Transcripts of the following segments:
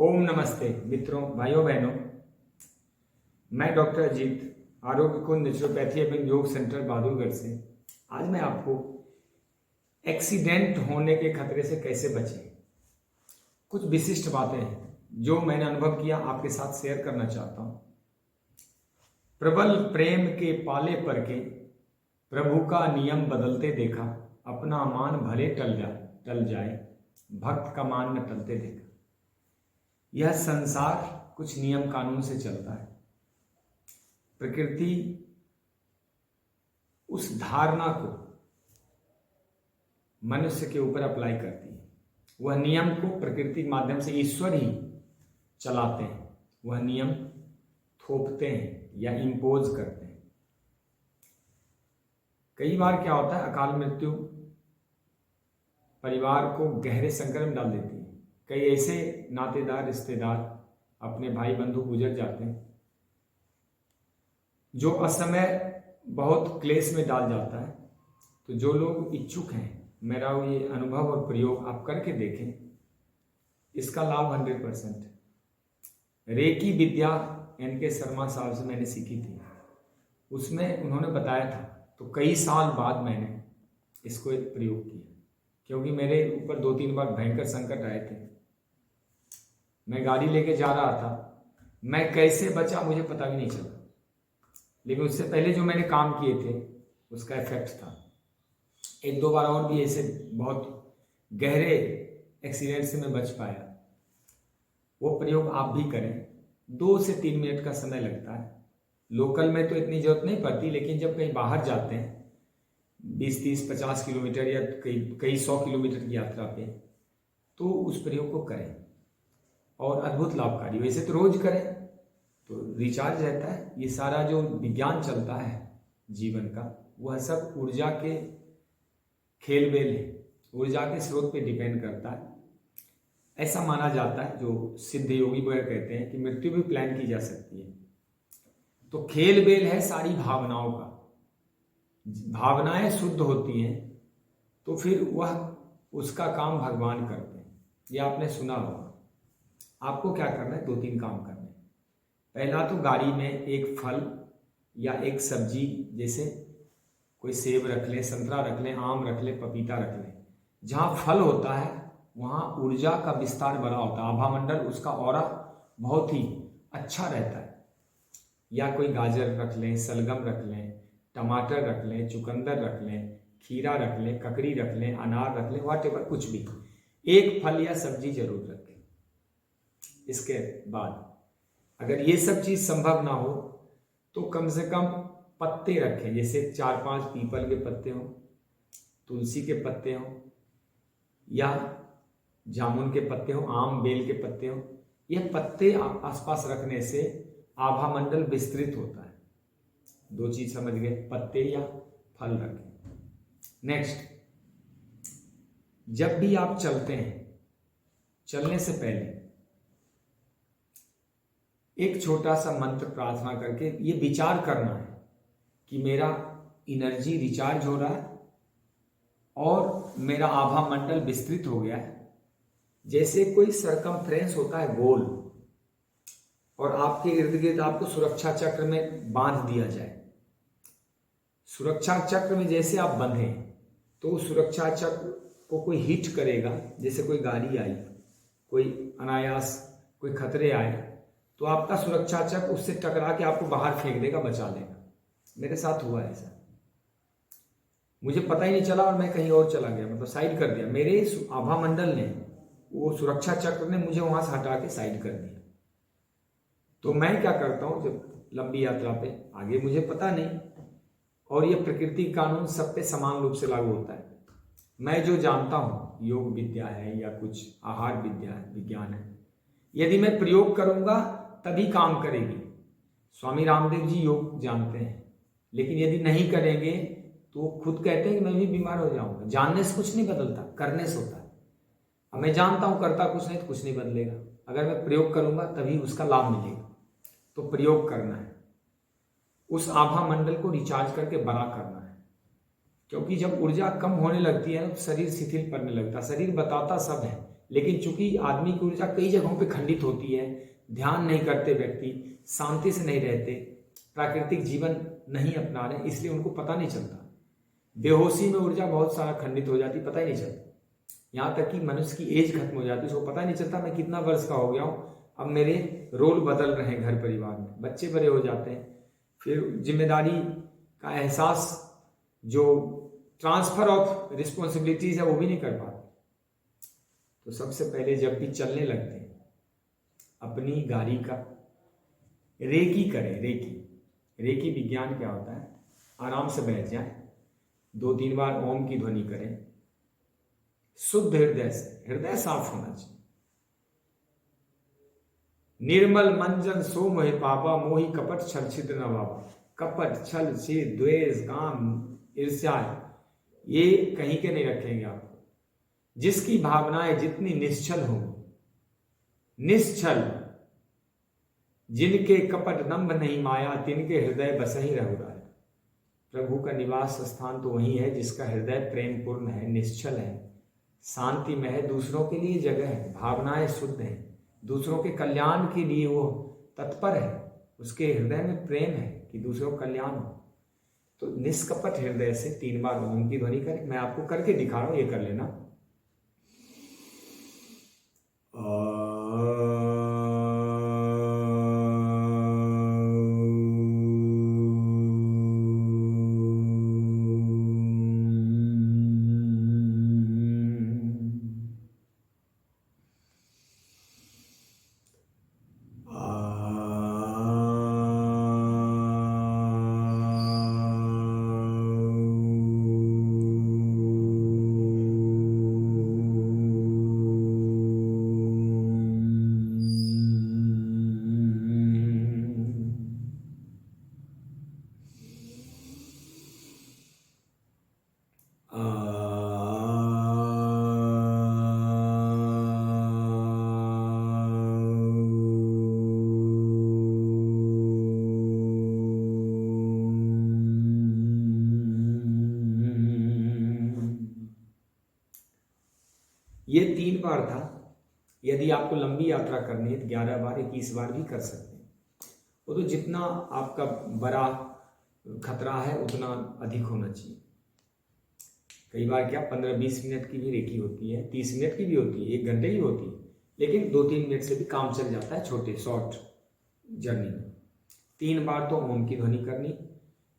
ओम नमस्ते मित्रों, भाइयों बहनों। मैं डॉक्टर अजीत, आरोग्य कुंज नेचुरोपैथी एवं योग सेंटर बहादुरगढ़ से। आज मैं आपको एक्सीडेंट होने के खतरे से कैसे बचें, कुछ विशिष्ट बातें हैं जो मैंने अनुभव किया आपके साथ शेयर करना चाहता हूं। प्रबल प्रेम के पाले पर के प्रभु का नियम बदलते देखा, अपना मान भले टल जाए भक्त का मान न टलते देखा। यह संसार कुछ नियम कानून से चलता है। प्रकृति उस धारणा को मनुष्य के ऊपर अप्लाई करती है। वह नियम को प्रकृति के माध्यम से ईश्वर ही चलाते हैं। वह नियम थोपते हैं या इम्पोज करते हैं। कई बार क्या होता है, अकाल मृत्यु परिवार को गहरे संकट में डाल देती है। कई ऐसे नातेदार रिश्तेदार अपने भाई बंधु गुजर जाते हैं जो असमय बहुत क्लेश में डाल जाता है। तो जो लोग इच्छुक हैं, मेरा ये अनुभव और प्रयोग आप करके देखें, इसका लाभ 100%। रेकी विद्या NK शर्मा साहब से मैंने सीखी थी, उसमें उन्होंने बताया था। तो कई साल बाद मैंने इसको एक प्रयोग किया, क्योंकि मेरे ऊपर 2-3 बार भयंकर संकट आए थे। मैं गाड़ी लेके जा रहा था, मैं कैसे बचा मुझे पता भी नहीं चला, लेकिन उससे पहले जो मैंने काम किए थे उसका इफेक्ट था। 1-2 बार और भी ऐसे बहुत गहरे एक्सीडेंट से मैं बच पाया। वो प्रयोग आप भी करें। 2 से 3 मिनट का समय लगता है। लोकल में तो इतनी जरूरत नहीं पड़ती, लेकिन जब कहीं बाहर जाते हैं 20-30-50 किलोमीटर या कई 100 किलोमीटर की यात्रा पे, तो उस प्रयोग को करें और अद्भुत लाभकारी। वैसे तो रोज करें तो रिचार्ज रहता है। ये सारा जो विज्ञान चलता है जीवन का, वह सब ऊर्जा के खेल बेल है, ऊर्जा के स्रोत पे डिपेंड करता है। ऐसा माना जाता है, जो सिद्ध योगी वगैरह कहते हैं कि मृत्यु भी प्लान की जा सकती है। तो खेल बेल है सारी भावनाओं का। भावनाएं शुद्ध होती हैं तो फिर वह उसका काम भगवान करते हैं। ये आपने सुना होगा। आपको क्या करना है, 2-3 काम करने हैं। पहला तो गाड़ी में एक फल या एक सब्जी, जैसे कोई सेब रख लें, संतरा रख लें, आम रख लें, पपीता रख लें। जहाँ फल होता है वहाँ ऊर्जा का विस्तार बड़ा होता है, आभामंडल उसका ऑरा बहुत ही अच्छा रहता है। या कोई गाजर रख लें, सलगम रख लें, टमाटर रख लें, चुकंदर रख लें, खीरा रख लें, ककड़ी रख लें, अनार रख लें, व्हाटएवर, कुछ भी एक फल या सब्जी जरूर रखें। इसके बाद अगर ये सब चीज संभव ना हो तो कम से कम पत्ते रखें, जैसे 4-5 पीपल के पत्ते हों, तुलसी के पत्ते हों, या जामुन के पत्ते हों, आम बेल के पत्ते हों। यह पत्ते आसपास रखने से आभामंडल विस्तृत होता है। 2 चीज समझ गए, पत्ते या फल रखें। नेक्स्ट, जब भी आप चलते हैं, चलने से पहले एक छोटा सा मंत्र प्रार्थना करके ये विचार करना है कि मेरा एनर्जी रिचार्ज हो रहा है और मेरा आभा मंडल विस्तृत हो गया है। जैसे कोई सरकमफ्रेंस होता है गोल, और आपके इर्द गिर्द आपको सुरक्षा चक्र में बांध दिया जाए। सुरक्षा चक्र में जैसे आप बंधे तो सुरक्षा चक्र को कोई हिट करेगा, जैसे कोई गाड़ी आई, कोई अनायास कोई खतरे आए, तो आपका सुरक्षा चक्र उससे टकरा के आपको बाहर फेंक देगा, बचा लेगा। मेरे साथ हुआ ऐसा, मुझे पता ही नहीं चला और मैं कहीं और चला गया, मतलब साइड कर दिया। मेरे आभा मंडल ने, वो सुरक्षा चक्र ने मुझे वहां से हटा के साइड कर दिया। तो मैं क्या करता हूं, जब लंबी यात्रा पे आगे मुझे पता नहीं, और ये प्रकृति कानून सब पे समान रूप से लागू होता है। मैं जो जानता हूं, योग विद्या है या कुछ आहार विद्या है, विज्ञान है, यदि मैं प्रयोग करूंगा तभी काम करेगी। स्वामी रामदेव जी योग जानते हैं, लेकिन यदि नहीं करेंगे तो वो खुद कहते हैं कि मैं भी बीमार हो जाऊंगा। जानने से कुछ नहीं बदलता, करने से होता है। अब मैं जानता हूं, करता कुछ नहीं तो कुछ नहीं बदलेगा। अगर मैं प्रयोग करूंगा तभी उसका लाभ मिलेगा। तो प्रयोग करना है, उस आभा मंडल को रिचार्ज करके बड़ा करना है। क्योंकि जब ऊर्जा कम होने लगती है तो शरीर शिथिल पड़ने लगता है। शरीर बताता सब है लेकिन चूंकि आदमी की ऊर्जा कई जगहों पे खंडित होती है, ध्यान नहीं करते व्यक्ति, शांति से नहीं रहते, प्राकृतिक जीवन नहीं अपना रहे, इसलिए उनको पता नहीं चलता। बेहोशी में ऊर्जा बहुत सारा खंडित हो जाती, पता ही नहीं चलता। यहाँ तक कि मनुष्य की एज खत्म हो जाती है, उसको पता नहीं चलता मैं कितना वर्ष का हो गया हूँ, अब मेरे रोल बदल रहे हैं घर परिवार में, बच्चे बड़े हो जाते हैं, फिर जिम्मेदारी का एहसास, जो ट्रांसफर ऑफ रिस्पॉन्सिबिलिटीज है वो भी नहीं कर पाते। तो सबसे पहले जब भी चलने लगते हैं, अपनी गाड़ी का रेकी करें। रेकी विज्ञान क्या होता है? आराम से बैठ जाएं, 2-3 बार ओम की ध्वनि करें, शुद्ध हृदय से, हृदय साफ होना चाहिए। निर्मल मंजन सो मोहि पापा, मोहि कपट छल छिद्र न बाबा। कपट, छल, छिद्र, द्वेष, काम, ईर्ष्या, ये कहीं के नहीं रखेंगे आपको। जिसकी भावनाएं जितनी निश्चल हो, निश्चल, जिनके कपट दंभ नहीं माया, तिनके हृदय बसहि रघुराया। प्रभु का निवास स्थान तो वही है जिसका हृदय प्रेम पूर्ण है, निश्चल है, शांति में है, दूसरों के लिए जगह है, भावनाएं शुद्ध हैं, दूसरों के कल्याण के लिए वो तत्पर है, उसके हृदय में प्रेम है कि दूसरों का कल्याण हो। तो निष्कपट हृदय से 3 बार ओम की ध्वनि करें। मैं आपको करके दिखा रहा हूं, ये कर लेना। ये 3 बार था। यदि आपको लंबी यात्रा करनी है तो 11 बार, 21 बार भी कर सकते हैं। वो तो जितना आपका बड़ा खतरा है उतना अधिक होना चाहिए। कई बार क्या 15-20 मिनट की भी रेकी होती है, 30 मिनट की भी होती है, 1 घंटे की होती है, लेकिन 2-3 मिनट से भी काम चल जाता है छोटे शॉर्ट जर्नी में। 3 बार तो ओम की ध्वनि करनी।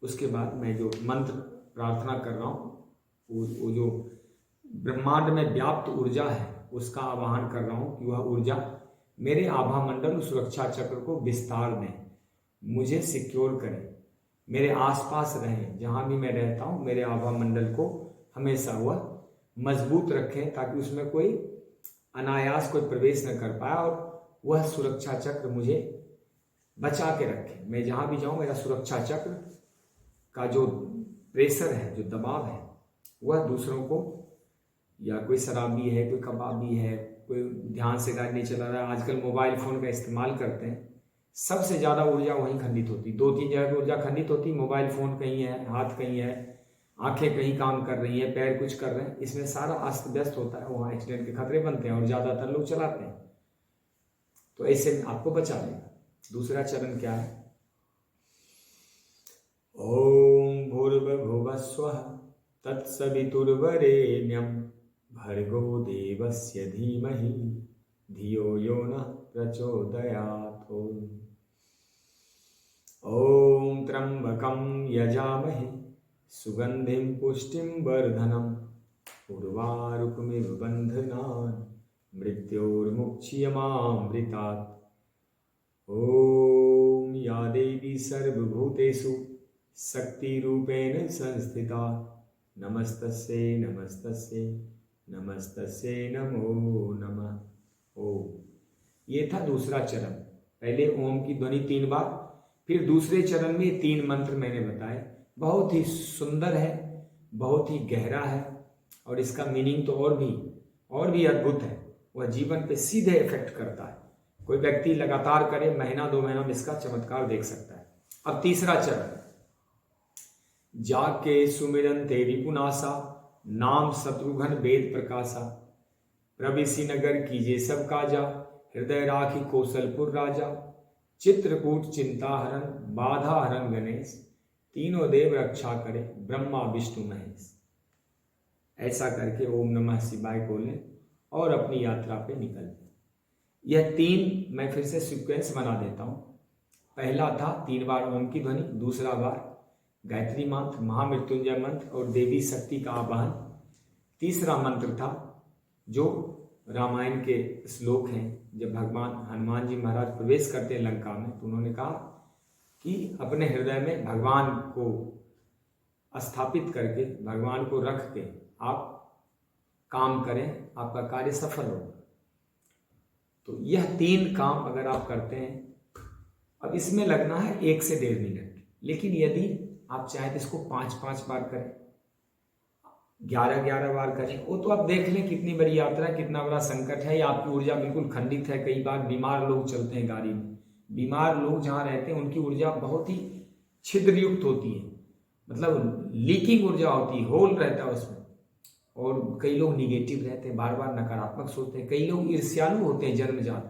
उसके बाद मैं जो मंत्र प्रार्थना कर रहा हूँ, वो जो ब्रह्मांड में व्याप्त ऊर्जा है उसका आवाहन कर रहा हूँ कि वह ऊर्जा मेरे आभा मंडल सुरक्षा चक्र को विस्तार दें, मुझे सिक्योर करें, मेरे आसपास रहें, जहाँ भी मैं रहता हूँ मेरे आभा मंडल को हमेशा वह मजबूत रखें ताकि उसमें कोई अनायास कोई प्रवेश न कर पाए, और वह सुरक्षा चक्र मुझे बचा के रखे। मैं जहाँ भी जाऊँ मेरा सुरक्षा चक्र का जो प्रेशर है, जो दबाव है, वह दूसरों को, या कोई शराबी है, कोई कबाबी है, कोई ध्यान से गाड़ी नहीं चला रहा है, आजकल मोबाइल फ़ोन का इस्तेमाल करते हैं, सबसे ज़्यादा ऊर्जा वहीं खंडित होती। 2-3 जगह पर ऊर्जा खंडित होती। मोबाइल फ़ोन कहीं है, हाथ कहीं है, आंखें कहीं काम कर रही हैं, पैर कुछ कर रहे हैं, इसमें सारा अस्त व्यस्त होता है, वहाँ एक्सीडेंट के खतरे बनते हैं और ज़्यादातर लोग चलाते हैं। तो ऐसे आपको बचा लेगा। दूसरा चरण क्या है? ओम भूर्भुवः स्वः तत्सवितुर्वरेण्यं भर्गो देवस्य धीमहि धियो यो नः प्रचोदयात्। ओम त्र्यंबकं यजामहे सुगंधिं पुष्टिं वर्धनम् उर्वारुकमिव बन्धनान् मृत्योर्मुक्षीयमामृतात्। ओम या देवी सर्वभूतेषु शक्तिरूपेण संस्थिता नमस्तस्यै नमस्तस्यै नमस्तस्यै नमो नमः। ओम। ये था दूसरा चरण। पहले ओम की ध्वनि 3 बार, फिर दूसरे चरण में 3 मंत्र मैंने बताए। बहुत ही सुंदर है, बहुत ही गहरा है, और इसका मीनिंग तो और भी अद्भुत है। वह जीवन पे सीधे इफेक्ट करता है। कोई व्यक्ति लगातार करे, महीना 2 महीना में इसका चमत्कार देख सकता है। अब तीसरा चरण, जाके सुमिरन ते रिपुनासा नाम शत्रुघ्न वेद प्रकाशा प्रविशि नगर कीजे सब काजा, हृदय राखी कौशलपुर राजा, चित्रकूट चिंताहरण बाधा हरण गणेश, तीनों देव रक्षा करे ब्रह्मा विष्णु महेश। ऐसा करके ओम नमः शिवाय बोलें और अपनी यात्रा पे निकल जाए। यह 3 मैं फिर से सीक्वेंस बना देता हूँ। पहला था 3 बार ओम की ध्वनि, दूसरा बार गायत्री मंत्र, महामृत्युंजय मंत्र और देवी शक्ति का आवाहन, तीसरा मंत्र था जो रामायण के श्लोक हैं। जब भगवान हनुमान जी महाराज प्रवेश करते हैं लंका में तो उन्होंने कहा कि अपने हृदय में भगवान को स्थापित करके, भगवान को रख के आप काम करें, आपका कार्य सफल होगा। तो यह 3 काम अगर आप करते हैं, अब इसमें लगना है 1 से 1.5 मिनट, लेकिन यदि आप चाहें तो इसको 5-5 बार करें, 11-11 बार करें, वो तो आप देख लें कितनी बड़ी यात्रा है, कितना बड़ा संकट है, या आपकी ऊर्जा बिल्कुल खंडित है। कई बार बीमार लोग चलते हैं गाड़ी में, बीमार लोग जहाँ रहते हैं उनकी ऊर्जा बहुत ही छिद्रयुक्त होती है, मतलब लीकिंग ऊर्जा होती है, होल रहता है उसमें। और कई लोग निगेटिव रहते हैं, बार बार नकारात्मक सोचते हैं। कई लोग ईर्ष्यालु होते हैं जन्मजात,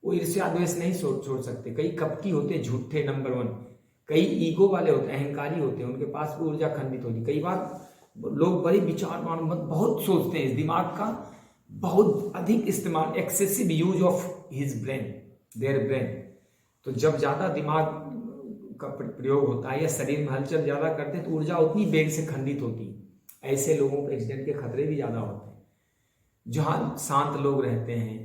वो ईर्ष्या द्वेष नहीं छोड़ सकते। कई कपटी होते हैं, झूठे नंबर 1। कई ईगो वाले होते हैं, अहंकारी होते हैं, उनके पास भी ऊर्जा खंडित होती है। कई बार लोग बड़े विचारवान, बहुत सोचते हैं, इस दिमाग का बहुत अधिक इस्तेमाल, excessive use of his brain, their brain. तो जब ज़्यादा दिमाग का प्रयोग होता है या शरीर में हलचल ज़्यादा करते हैं तो ऊर्जा उतनी वेग से खंडित होती है। ऐसे लोगों को एक्सीडेंट के खतरे भी ज़्यादा होते हैं। जहाँ शांत लोग रहते हैं,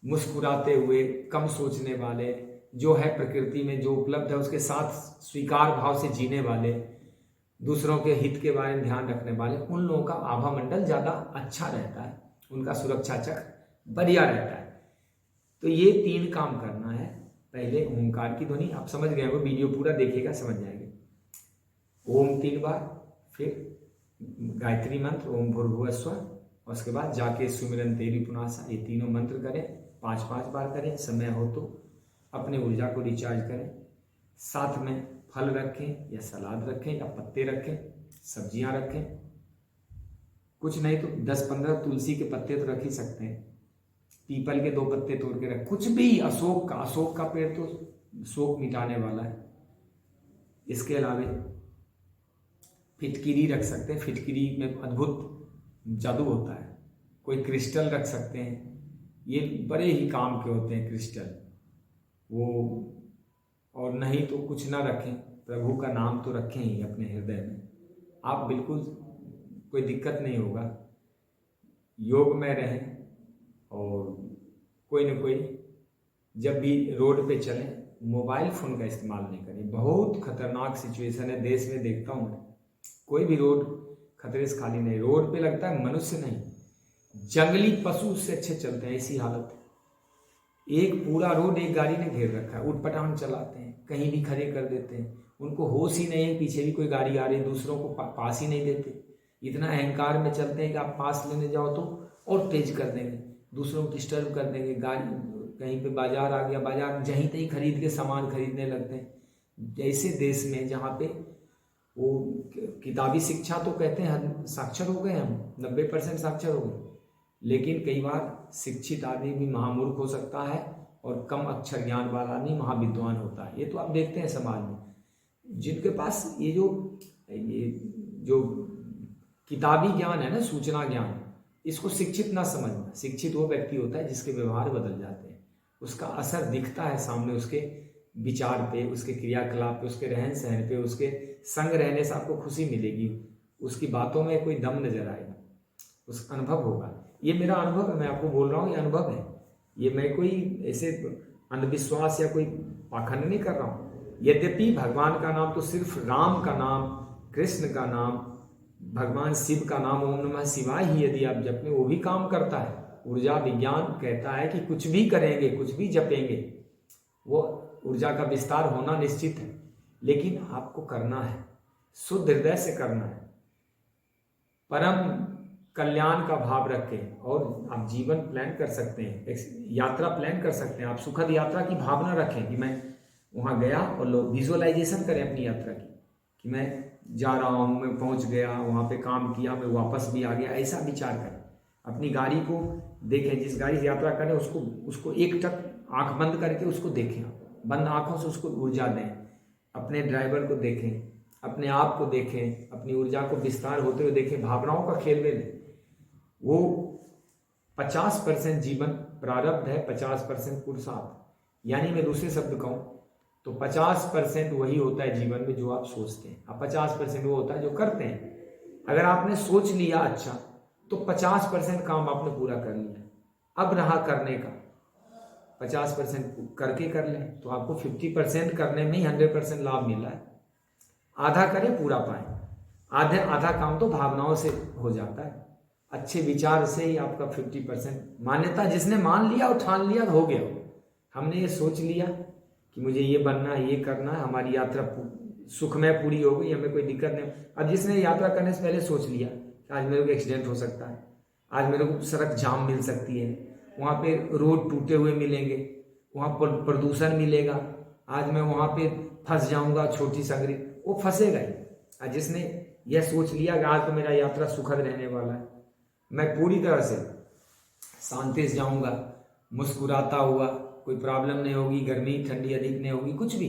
मुस्कुराते हुए, कम सोचने वाले, जो है प्रकृति में जो उपलब्ध है उसके साथ स्वीकार भाव से जीने वाले, दूसरों के हित के बारे में ध्यान रखने वाले, उन लोगों का आभा मंडल ज़्यादा अच्छा रहता है, उनका सुरक्षा चक्र बढ़िया रहता है। तो ये 3 काम करना है। पहले ओंकार की ध्वनि, आप समझ गए हो, वीडियो पूरा देखिएगा समझ जाएंगे। ओम 3 बार, फिर गायत्री मंत्र ओम भूर्भुवः स्वः, और उसके बाद जाके सुमिरन तेरी पुनासा, ये तीनों मंत्र करें, 5-5 बार करें। समय हो तो अपने ऊर्जा को रिचार्ज करें। साथ में फल रखें या सलाद रखें या पत्ते रखें, सब्जियां रखें, कुछ नहीं तो 10-15 तुलसी के पत्ते तो रख ही सकते हैं, पीपल के 2 पत्ते तोड़ के रख, कुछ भी, अशोक का पेड़ तो शोक मिटाने वाला है। इसके अलावा फिटकिरी रख सकते हैं, फिटकिरी में अद्भुत जादू होता है। कोई क्रिस्टल रख सकते हैं, ये बड़े ही काम के होते हैं क्रिस्टल वो। और नहीं तो कुछ ना रखें, प्रभु का नाम तो रखें ही अपने हृदय में, आप बिल्कुल कोई दिक्कत नहीं होगा। योग में रहें और कोई न कोई, जब भी रोड पे चलें मोबाइल फ़ोन का इस्तेमाल नहीं करें। बहुत खतरनाक सिचुएशन है देश में, देखता हूँ मैं, कोई भी रोड खतरे से खाली नहीं। रोड पे लगता है मनुष्य नहीं, जंगली पशु उससे अच्छे चलते हैं, ऐसी हालत है। एक पूरा रोड एक गाड़ी ने घेर रखा है, उठपटांग चलाते हैं, कहीं भी खड़े कर देते हैं, उनको होश ही नहीं है पीछे भी कोई गाड़ी आ रही, दूसरों को पास ही नहीं देते। इतना अहंकार में चलते हैं कि आप पास लेने जाओ तो और तेज कर देंगे, दूसरों को डिस्टर्ब कर देंगे। गाड़ी कहीं पे बाजार आ गया, बाजार जहीं तहीं खरीद के सामान खरीदने लगते हैं। ऐसे देश में जहाँ पे वो किताबी शिक्षा तो कहते हैं साक्षर हो गए, हम 90% साक्षर हो गए, लेकिन कई बार शिक्षित आदमी भी महामूर्ख हो सकता है और कम अक्षर ज्ञान वाला आदमी महाविद्वान होता है। ये तो आप देखते हैं समाज में, जिनके पास ये जो किताबी ज्ञान है ना, सूचना ज्ञान, इसको शिक्षित ना समझना। शिक्षित वो व्यक्ति होता है जिसके व्यवहार बदल जाते हैं, उसका असर दिखता है सामने, उसके विचार पे, उसके क्रियाकलाप पे, उसके रहन सहन पे, उसके संग रहने से आपको खुशी मिलेगी, उसकी बातों में कोई दम नजर आएगा, उसका अनुभव होगा। ये मेरा अनुभव है, मैं आपको बोल रहा हूँ, ये अनुभव है। ये मैं कोई ऐसे अंधविश्वास या कोई पाखंड नहीं कर रहा हूँ। यद्यपि भगवान का नाम तो सिर्फ राम का नाम, कृष्ण का नाम, भगवान शिव का नाम ओम नमः शिवाय ही यदि आप जपें, वो भी काम करता है। ऊर्जा विज्ञान कहता है कि कुछ भी करेंगे, कुछ भी जपेंगे, वो ऊर्जा का विस्तार होना निश्चित है, लेकिन आपको करना है, शुद्ध हृदय से करना है, परम कल्याण का भाव रखें। और आप जीवन प्लान कर सकते हैं, यात्रा प्लान कर सकते हैं, आप सुखद यात्रा की भावना रखें कि मैं वहाँ गया, और लोग विजुअलाइजेशन करें अपनी यात्रा की कि मैं जा रहा हूँ, मैं पहुँच गया, वहाँ पे काम किया, मैं वापस भी आ गया, ऐसा विचार करें। अपनी गाड़ी को देखें, जिस गाड़ी से यात्रा करें उसको एक टक आंख बंद करके उसको देखें, बंद आंखों से उसको ऊर्जा दें, अपने ड्राइवर को देखें, अपने आप को देखें, अपनी ऊर्जा को विस्तार होते हुए देखें, भावनाओं का खेल में वो 50% जीवन प्रारब्ध है, 50% पुरुषार्थ। यानी मैं दूसरे शब्द कहूं तो 50% वही होता है जीवन में जो आप सोचते हैं, अब 50% वो होता है जो करते हैं। अगर आपने सोच लिया अच्छा तो 50% काम आपने पूरा कर लिया, अब रहा करने का 50% करके कर लें तो आपको 50% करने में ही 100% लाभ मिला है। आधा करें पूरा पाएं, आधा काम तो भावनाओं से हो जाता है, अच्छे विचार से ही आपका 50% मान्यता जिसने मान लिया और ठान लिया हो गया। हमने ये सोच लिया कि मुझे ये बनना है, ये करना है, हमारी यात्रा सुखमय पूरी हो गई, हमें कोई दिक्कत नहीं। अब जिसने यात्रा करने से पहले सोच लिया कि आज मेरे को एक्सीडेंट हो सकता है, आज मेरे को सड़क जाम मिल सकती है, वहाँ पे रोड टूटे हुए मिलेंगे, वहाँ पर प्रदूषण मिलेगा, आज मैं वहाँ पे फंस जाऊंगा, छोटी संगरी, वो फंसेगा ही। आज जिसने यह सोच लिया कि आज तो मेरा यात्रा सुखद रहने वाला है, मैं पूरी तरह से शांति से जाऊंगा, मुस्कुराता हुआ, कोई प्रॉब्लम नहीं होगी, गर्मी ठंडी अधिक नहीं होगी, कुछ भी,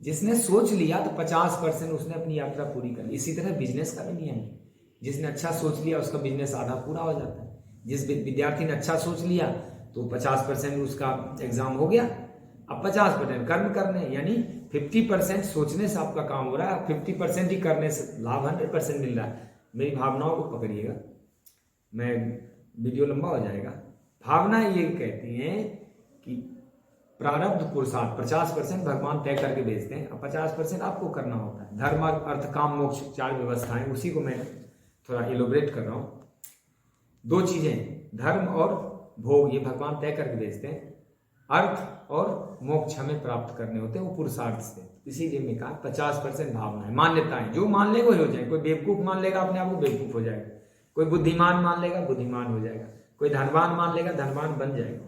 जिसने सोच लिया तो 50% उसने अपनी यात्रा पूरी कर ली। इसी तरह बिजनेस का भी नियम है, जिसने अच्छा सोच लिया उसका बिजनेस आधा पूरा हो जाता है। जिस विद्यार्थी ने अच्छा सोच लिया तो 50% उसका एग्जाम हो गया, अब 50% कर्म करने, यानी 50% सोचने से आपका काम हो रहा है, 50% ही करने से लाभ 100% मिल रहा है। मेरी भावनाओं को पकड़िएगा, मैं वीडियो लंबा हो जाएगा। भावना ये कहती हैं कि प्रारब्ध पुरुषार्थ 50% भगवान तय करके भेजते हैं, अब 50% आपको करना होता है। धर्म अर्थ काम मोक्ष 4 व्यवस्थाएं, उसी को मैं थोड़ा इलोबरेट कर रहा हूं। 2 चीजें, धर्म और भोग, ये भगवान तय करके भेजते हैं, अर्थ और मोक्ष हमें प्राप्त करने होते हैं, वो पुरुषार्थ से। इसीलिए मैं कहा 50% भावना है, मान्यताएं, जो मान ले वही हो जाए। कोई बेवकूफ मान लेगा अपने आप को, बेवकूफ हो जाएगा। कोई बुद्धिमान मान लेगा, बुद्धिमान हो जाएगा। कोई धनवान मान लेगा, धनवान बन जाएगा।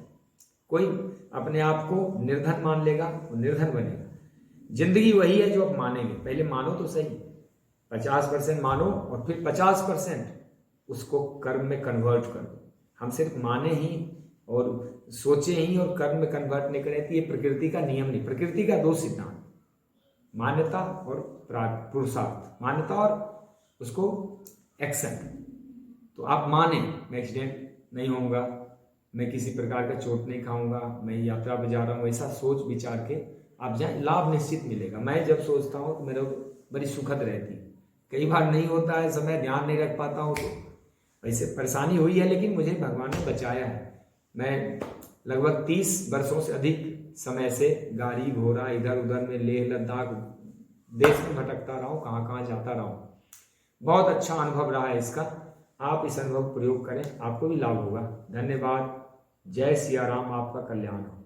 कोई अपने आप को निर्धन मान लेगा, वो निर्धन बनेगा। जिंदगी वही है जो आप मानेंगे, पहले मानो तो सही, 50% मानो और फिर 50% उसको कर्म में कन्वर्ट करो। हम सिर्फ माने ही और सोचे ही और कर्म में कन्वर्ट नहीं करें तो ये प्रकृति का नियम नहीं। प्रकृति का 2 सिद्धांत, मान्यता और पुरुषार्थ, मान्यता और उसको एक्शन। तो आप माने मैं एक्सीडेंट नहीं होऊंगा, मैं किसी प्रकार का चोट नहीं खाऊंगा, मैं यात्रा पे जा रहा हूँ, ऐसा सोच विचार के आप जाए, लाभ निश्चित मिलेगा। मैं जब सोचता हूँ तो मेरे बड़ी सुखद रहती है। कई बार नहीं होता है, समय ध्यान नहीं रख पाता हूँ, तो वैसे परेशानी हुई है, लेकिन मुझे भगवान ने बचाया है। मैं लगभग 30 वर्षों से अधिक समय से गाड़ी घोड़ा इधर उधर में लेह लद्दाख देश में भटकता रहा हूँ, कहाँ कहाँ जाता रहा हूँ। बहुत अच्छा अनुभव रहा है इसका। आप इस अनुभव प्रयोग करें, आपको भी लाभ होगा। धन्यवाद। जय सिया राम, आपका कल्याण हो।